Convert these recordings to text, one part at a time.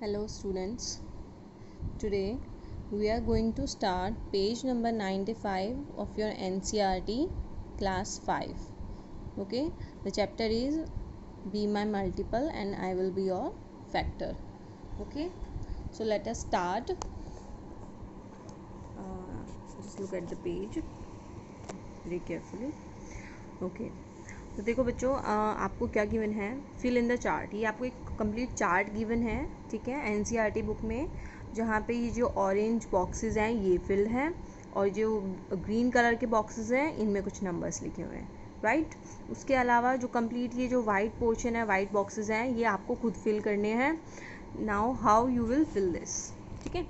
Hello students, today we are going to start page number 95 of your NCERT class 5. Okay, the chapter is Be My Multiple and I Will Be Your Factor. Okay, so let us start. Just look at the page very carefully. Okay, तो देखो बच्चों, आपको क्या given है, fill in the chart. ये आपको एक complete chart given है, ठीक है, एनसीईआरटी बुक में, जहाँ पे ये जो ऑरेंज बॉक्सेस हैं ये फिल हैं और जो ग्रीन कलर के बॉक्सेस हैं इनमें कुछ नंबर्स लिखे हुए हैं, राइट. उसके अलावा जो कंप्लीट ये जो वाइट पोर्शन है, वाइट बॉक्सेस हैं, ये आपको खुद फिल करने हैं. Now how you will fill this, ठीक है.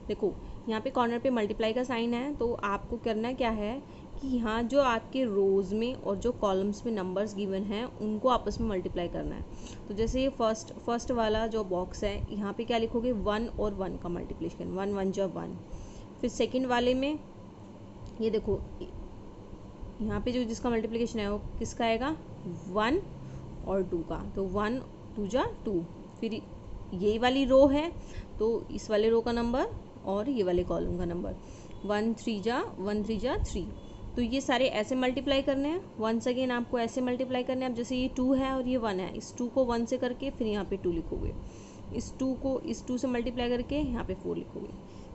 देखो यहाँ पे कॉर्नर पे मल्टीप्लाई का साइन है, तो आपको करना क्या है कि यहाँ जो आपके रोज़ में और जो कॉलम्स में नंबर्स गिवन हैं उनको आपस में मल्टीप्लाई करना है. तो जैसे ये फर्स्ट वाला जो बॉक्स है, यहाँ पे क्या लिखोगे, 1 और 1 का मल्टीप्लिकेशन, 1 1 जा 1. फिर सेकंड वाले में ये देखो, यहाँ पे जो जिसका मल्टीप्लिकेशन है वो किसका आएगा, 1 और 2 का, तो 1 2 जा 2. फिर यही वाली रो है तो इस वाले रो का नंबर और ये वाले कॉलम का नंबर, 1 3 जा 3. तो ये सारे ऐसे मल्टीप्लाई करने हैं. वंस अगेन आपको ऐसे मल्टीप्लाई करने हैं. अब जैसे ये 2 है और ये 1 है, इस 2 को 1 से करके फिर यहाँ पे 2 लिखोगे, इस 2 को इस 2 से मल्टीप्लाई करके यहाँ पे 4 लिखोगे,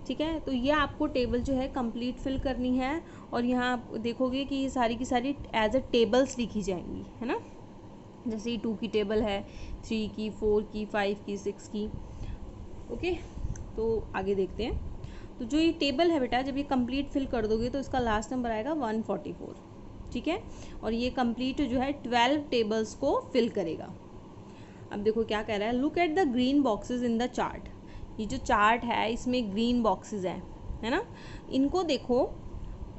ठीक है. तो ये आपको टेबल जो है कंप्लीट फिल करनी है और यहाँ आप देखोगे कि ये सारी की सारी एज अ टेबल्स लिखी जाएंगी, है ना. जैसे ये 2 की टेबल है, 3 की, 4 की, 5 की, 6 की. ओके, तो आगे देखते हैं. तो जो ये टेबल है बेटा, जब ये कंप्लीट फिल कर दोगे तो इसका लास्ट नंबर आएगा 144, ठीक है. और ये कंप्लीट जो है 12 टेबल्स को फिल करेगा. अब देखो क्या कह रहा है, look at the green boxes in the chart. ये जो चार्ट है इसमें ग्रीन बॉक्सेस हैं, है ना. इनको देखो,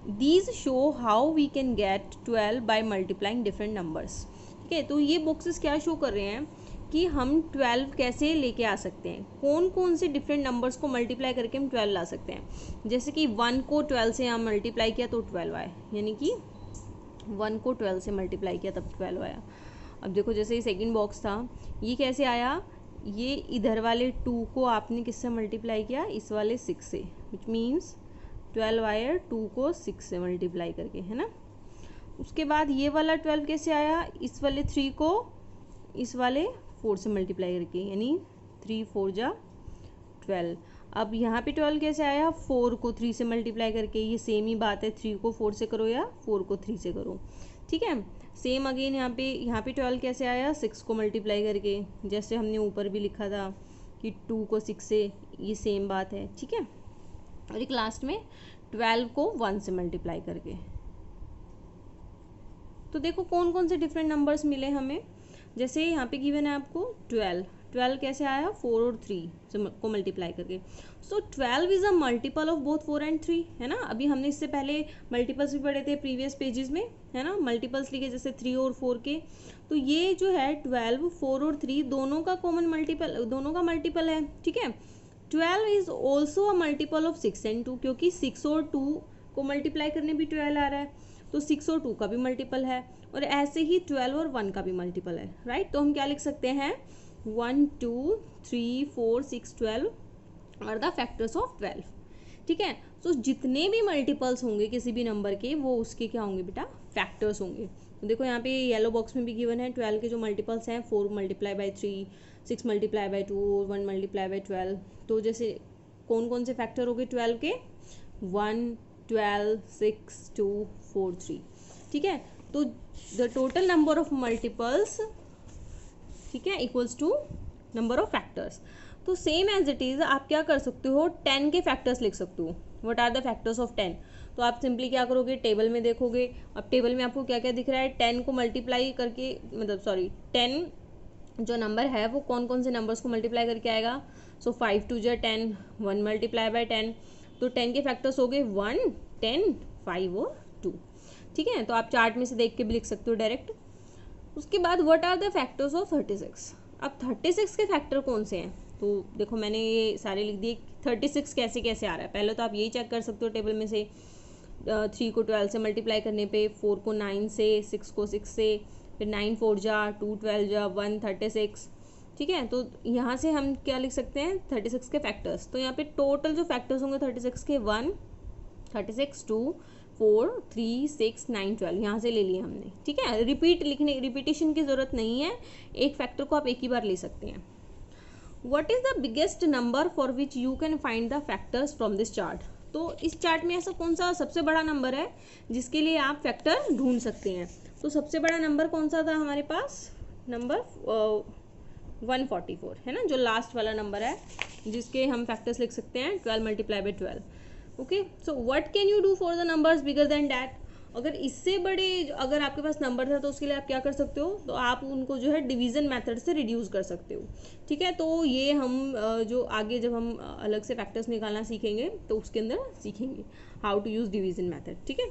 these show how we can get 12 by multiplying different numbers, ठीक है. तो ये बॉक्सेस क्या शो कर रहे हैं कि हम 12 कैसे लेके आ सकते हैं, कौन कौन से डिफरेंट नंबर्स को मल्टीप्लाई करके हम 12 ला सकते हैं. जैसे कि 1 को 12 से हम मल्टीप्लाई किया तो 12 आया, यानी कि 1 को 12 से मल्टीप्लाई किया तब 12 आया. अब देखो जैसे ये सेकंड बॉक्स था, ये कैसे आया, ये इधर वाले 2 को आपने किससे मल्टीप्लाई किया, इस वाले 6 से, विच मीन्स 12 आया 2 को 6 से मल्टीप्लाई करके, है ना. उसके बाद ये वाला 12 कैसे आया, इस वाले 3 को इस वाले 4 से मल्टीप्लाई करके, यानी 3 4 जा 12. अब यहाँ पे 12 कैसे आया, 4 को 3 से मल्टीप्लाई करके. ये सेम ही बात है, 3 को 4 से करो या 4 को 3 से करो, ठीक है. सेम अगेन यहाँ पे 12 कैसे आया, 6 को मल्टीप्लाई करके, जैसे हमने ऊपर भी लिखा था कि 2 को 6 से, ये सेम बात है, ठीक है. और एक लास्ट में 12 को 1 से मल्टीप्लाई करके. तो देखो कौन कौन से डिफरेंट नंबर्स मिले हमें. जैसे यहाँ पे गिवन है आपको 12 कैसे आया, 4 और 3 को मल्टीप्लाई करके. सो 12 is a multiple of both 4 and 3, है ना. अभी हमने इससे पहले मल्टीपल्स भी पढ़े थे प्रीवियस पेजेस में, है ना. मल्टीपल्स लिखे जैसे 3 और 4 के. तो ये जो है 12 4 और 3 दोनों का कॉमन मल्टीपल, दोनों का मल्टीपल है, ठीक है. 12 is also a multiple of 6 and 2, क्योंकि 6 और 2 को मल्टीप्लाई करने भी 12 आ रहा है, तो 6 और 2 का भी मल्टीपल है. और ऐसे ही 12 और 1 का भी मल्टीपल है, राइट. तो हम क्या लिख सकते हैं, 1 2 3 4 6 12 और द फैक्टर्स ऑफ 12, ठीक है. तो जितने भी मल्टीपल्स होंगे किसी भी नंबर के, वो उसके क्या होंगे बेटा, फैक्टर्स होंगे. तो देखो यहाँ पे येलो बॉक्स में भी गिवन है 12 के जो मल्टीपल्स हैं, 4 multiply by 3, 6 multiply by 2, 1 multiply by 12. तो जैसे कौन कौन से फैक्टर हो गए 12 के, 1 12 6 2 4 3, ठीक है. तो the total number of multiples, ठीक है, equals to number of factors. तो सेम एज इट इज आप क्या कर सकते हो, 10 के फैक्टर्स लिख सकते हो. What are the factors of 10. तो आप सिंपली क्या करोगे, टेबल में देखोगे. अब टेबल में आपको क्या क्या दिख रहा है, 10 को मल्टीप्लाई करके, मतलब सॉरी 10 जो नंबर है वो कौन कौन से नंबर्स को मल्टीप्लाई करके आएगा. सो 5 2 जा 10, 1 मल्टीप्लाई बाई 10. तो 10 के फैक्टर्स हो गए 1 10 5 और 2, ठीक है. तो आप चार्ट में से देख के भी लिख सकते हो डायरेक्ट. उसके बाद what are the factors of 36. अब 36 के फैक्टर कौन से हैं, तो देखो मैंने ये सारे लिख दिए. 36 कैसे कैसे आ रहा है, पहले तो आप यही चेक कर सकते हो टेबल में से, 3 को 12 से मल्टीप्लाई करने पे, 4 को 9 से, 6 को 6 से, फिर 9 4 जा 2 12 जा 1 36, ठीक है। तो यहाँ से हम क्या लिख सकते हैं 36 के फैक्टर्स। तो यहाँ पे टोटल जो फैक्टर्स होंगे 36 के 1, 36, 2, 4, 3, 6, 9, 12 यहाँ से ले लिए हमने, ठीक है। रिपीटेशन की ज़रूरत नहीं है, एक फैक्टर को आप एक ही बार ले सकते हैं। What is the biggest number for which you can find the factors from this chart. तो इस चार्ट में ऐसा कौन सा सबसे बड़ा नंबर है जिसके लिए आप फैक्टर ढूंढ सकते हैं। तो सबसे बड़ा नंबर कौन सा था हमारे पास, नंबर 144 है ना, जो लास्ट वाला नंबर है जिसके हम फैक्टर्स लिख सकते हैं 12 multiply by 12। Okay, so what can you do for the numbers bigger than that. अगर इससे बड़े अगर आपके पास नंबर था तो उसके लिए आप क्या कर सकते हो, तो आप उनको जो है डिवीज़न मेथड से रिड्यूस कर सकते हो, ठीक है। तो ये हम जो आगे जब हम अलग से फैक्टर्स निकालना सीखेंगे तो उसके अंदर सीखेंगे how to use division method, ठीक है।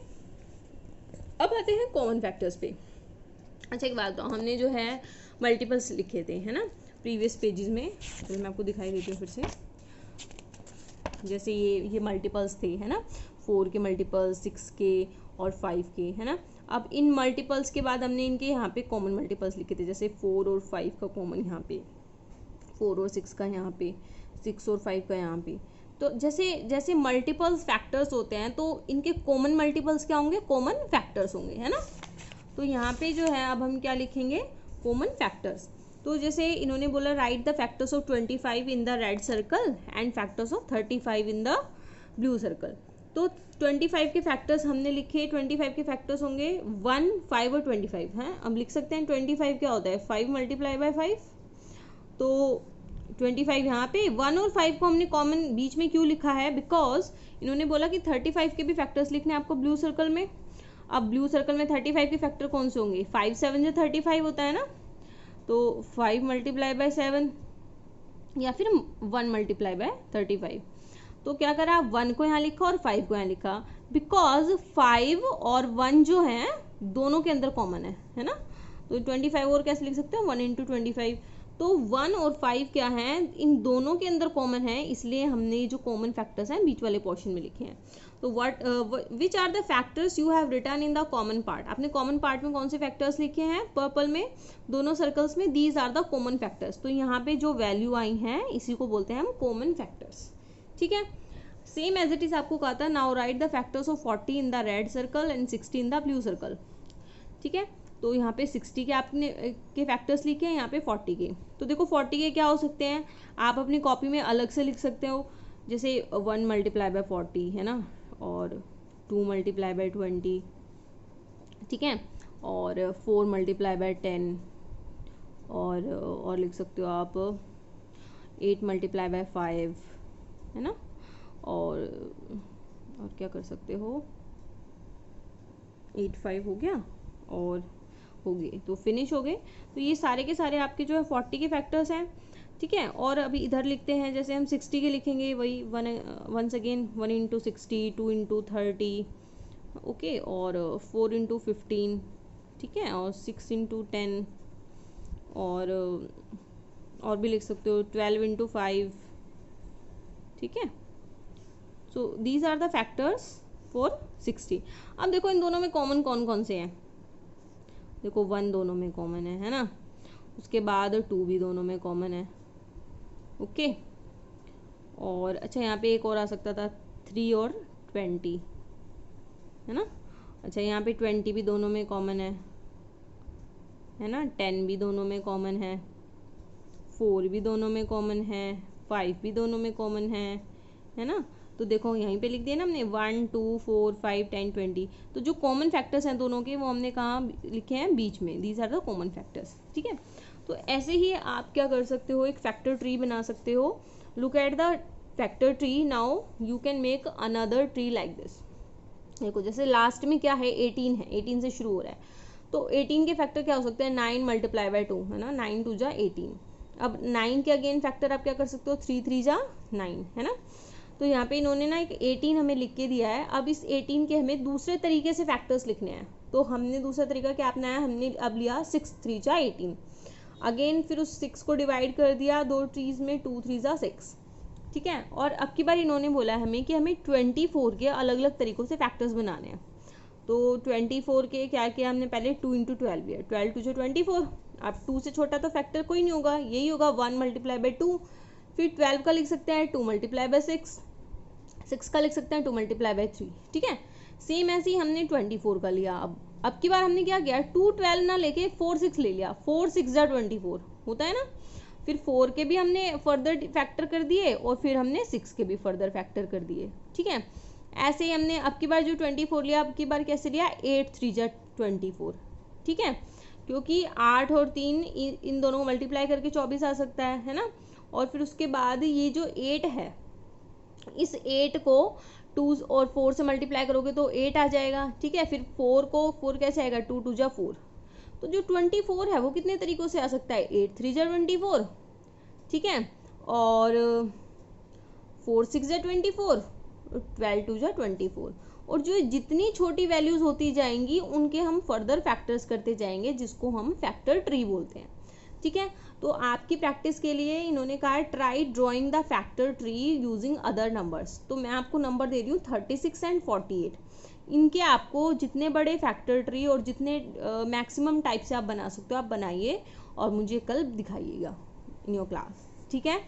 अब आते हैं कॉमन फैक्टर्स पे। अच्छा एक बात बताओ, हमने जो है मल्टीपल्स लिखे थे है ना प्रीवियस पेजेस में, तो मैं आपको दिखाई देती हूँ फिर से। जैसे ये मल्टीपल्स थे है ना, 4 के मल्टीपल्स, 6 के और 5 के है ना। अब इन मल्टीपल्स के बाद हमने इनके यहाँ पे कॉमन मल्टीपल्स लिखे थे, जैसे 4 और 5 का कॉमन यहाँ पे, 4 और 6 का यहाँ पे, 6 और 5 का यहाँ पे। तो जैसे जैसे मल्टीपल्स फैक्टर्स होते हैं तो इनके कॉमन मल्टीपल्स क्या होंगे, कॉमन फैक्टर्स होंगे है ना। तो यहाँ पे जो है अब हम क्या लिखेंगे, कॉमन फैक्टर्स। तो जैसे इन्होंने बोला right the factors of 25 in the red circle and factors of 35 in the blue circle. तो 25 के फैक्टर्स हमने लिखे, 25 के फैक्टर्स होंगे 1, 5 और 25 हैं। हम लिख सकते हैं 25 क्या होता है 5 मल्टीप्लाई बाई 5। तो 25 यहाँ पे 1 और 5 को हमने कॉमन बीच में क्यों लिखा है, बिकॉज इन्होंने बोला कि 35 के भी फैक्टर्स लिखने हैं आपको ब्लू सर्कल में। अब ब्लू सर्कल में 35 के फैक्टर कौन से होंगे, 5 7 जो 35 होता है ना, तो 5 मल्टीप्लाई बाय 7 या फिर 1 मल्टीप्लाई बाय 35। तो क्या करा, 1 को यहाँ लिखा और 5 को यहाँ लिखा, बिकॉज 5 और 1 जो है दोनों के अंदर कॉमन है ना। तो 25 और कैसे लिख सकते हो 1 इंटू 25। तो 1 और 5 क्या है, इन दोनों के अंदर कॉमन है, इसलिए हमने जो कॉमन फैक्टर्स हैं बीच वाले पोर्शन में लिखे हैं। तो which are the factors you have written in the common part. आपने कॉमन पार्ट में कौन से फैक्टर्स लिखे हैं, पर्पल में दोनों सर्कल्स में, these are the common factors. तो यहाँ पे जो वैल्यू आई हैं इसी को बोलते हैं हम कॉमन फैक्टर्स, ठीक है। सेम एज इट इज आपको कहा था now right the factors of 40 in the red circle and 60 in the blue circle, ठीक है। तो यहाँ पे 60 के आपने के फैक्टर्स लिखे हैं, यहाँ पे 40 के। तो देखो 40 के क्या हो सकते हैं, आप अपनी कॉपी में अलग से लिख सकते हो, जैसे 1 मल्टीप्लाई बाय 40 है ना, और 2 मल्टीप्लाई बाय 20, ठीक है, और 4 मल्टीप्लाई बाय 10, और लिख सकते हो आप 8 मल्टीप्लाई बाय 5 है ना, और क्या कर सकते हो 8 5 हो गया और हो गए, तो फिनिश हो गए। तो ये सारे के सारे आपके जो है 40 के फैक्टर्स हैं, ठीक है। और अभी इधर लिखते हैं, जैसे हम 60 के लिखेंगे वही once again 1 into 60, 2 into 30, okay, और 4 इंटू 15, ठीक है, और 6 इंटू 10, और भी लिख सकते हो 12 इंटू 5, ठीक है। So these are the factors for 60। अब देखो इन दोनों में कॉमन कौन कौन से हैं, देखो 1 दोनों में कॉमन है ना, उसके बाद 2 भी दोनों में कॉमन है, ओके। और अच्छा यहाँ पे एक और आ सकता था 3 और 20 है ना। अच्छा यहाँ पे 20 भी दोनों में कॉमन है ना, 10 भी दोनों में कॉमन है, 4 भी दोनों में कॉमन है, 5 भी दोनों में कॉमन है ना। तो देखो यहीं पे लिख दिया ना हमने 1 2 4 5 10 20। तो जो कॉमन फैक्टर्स हैं दोनों के वो हमने कहाँ लिखे हैं, बीच में, these are the common factors, ठीक है। तो ऐसे ही आप क्या कर सकते हो, एक फैक्टर ट्री बना सकते हो। Look at the factor tree, now you can make another tree like this. देखो जैसे लास्ट में क्या है 18 है, 18 से शुरू हो रहा है, तो 18 के फैक्टर क्या हो सकते हैं 9 मल्टीप्लाई बाय 2 है ना, 9 2 जा 18। अब 9 के अगेन फैक्टर आप क्या कर सकते हो 3 3 जा 9 है ना। तो यहाँ पे इन्होंने ना एक 18 हमें लिख के दिया है। अब इस 18 के हमें दूसरे तरीके से फैक्टर्स लिखने हैं, तो हमने दूसरा तरीका क्या अपनाया, हमने अब लिया 6 3 जा 18, अगेन फिर उस 6 को डिवाइड कर दिया 2 ट्रीज में, 2 3 जा 6, ठीक है। और अब की बार इन्होंने बोला है हमें कि हमें 24 के अलग अलग तरीक़ों से फैक्टर्स बनाने हैं। तो 24 के क्या किया हमने, पहले 2 इंटू 12 लिया, 12 2 जो 24, अब 2 से छोटा तो फैक्टर कोई नहीं होगा, यही होगा 1 मल्टीप्लाई बाई 2। फिर 12 का लिख सकते हैं 2 मल्टीप्लाई बाई 6, 6 का लिख सकते हैं 2 मल्टीप्लाई बाई 3, ठीक है। सेम ऐसे ही हमने 24 का लिया। अब की बार हमने क्या किया, 2 12 ना लेके 4 6 ले लिया, 4 6 जा 24 होता है ना। फिर 4 के भी हमने फर्दर फैक्टर कर दिए और फिर हमने 6 के भी फर्दर फैक्टर कर दिए, ठीक है। ऐसे ही हमने अब की बार जो 24 लिया, अब की बार कैसे लिया, 8 3 जा 24, ठीक है, क्योंककि 8 और 3 इन दोनों को मल्टीप्लाई करके 24 आ सकता है ना। और फिर उसके बाद ये जो 8 है, इस 8 को 2 और 4 से मल्टीप्लाई करोगे तो 8 आ जाएगा, ठीक है। फिर 4 कैसे आएगा, 2 2 जा 4। तो जो 24 है वो कितने तरीक़ों से आ सकता है, 8 3 जा 24, ठीक है, और 4 6 जा 24, 12 2 जा 24। और जो जितनी छोटी वैल्यूज़ होती जाएंगी उनके हम फर्दर फैक्टर्स करते जाएंगे, जिसको हम फैक्टर ट्री बोलते हैं, ठीक है। तो आपकी प्रैक्टिस के लिए इन्होंने कहा है try drawing the factor tree using other numbers. तो मैं आपको नंबर दे रही हूँ 36 एंड 48। इनके आपको जितने बड़े फैक्टर ट्री और जितने मैक्सिमम टाइप से आप बना सकते हो आप बनाइए और मुझे कल दिखाइएगा इन योर क्लास, ठीक है।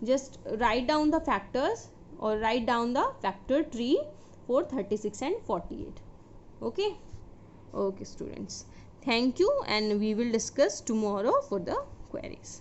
Just write down the factors और write down the factor tree for 36 and 48. Okay students, thank you, and we will discuss tomorrow for the queries.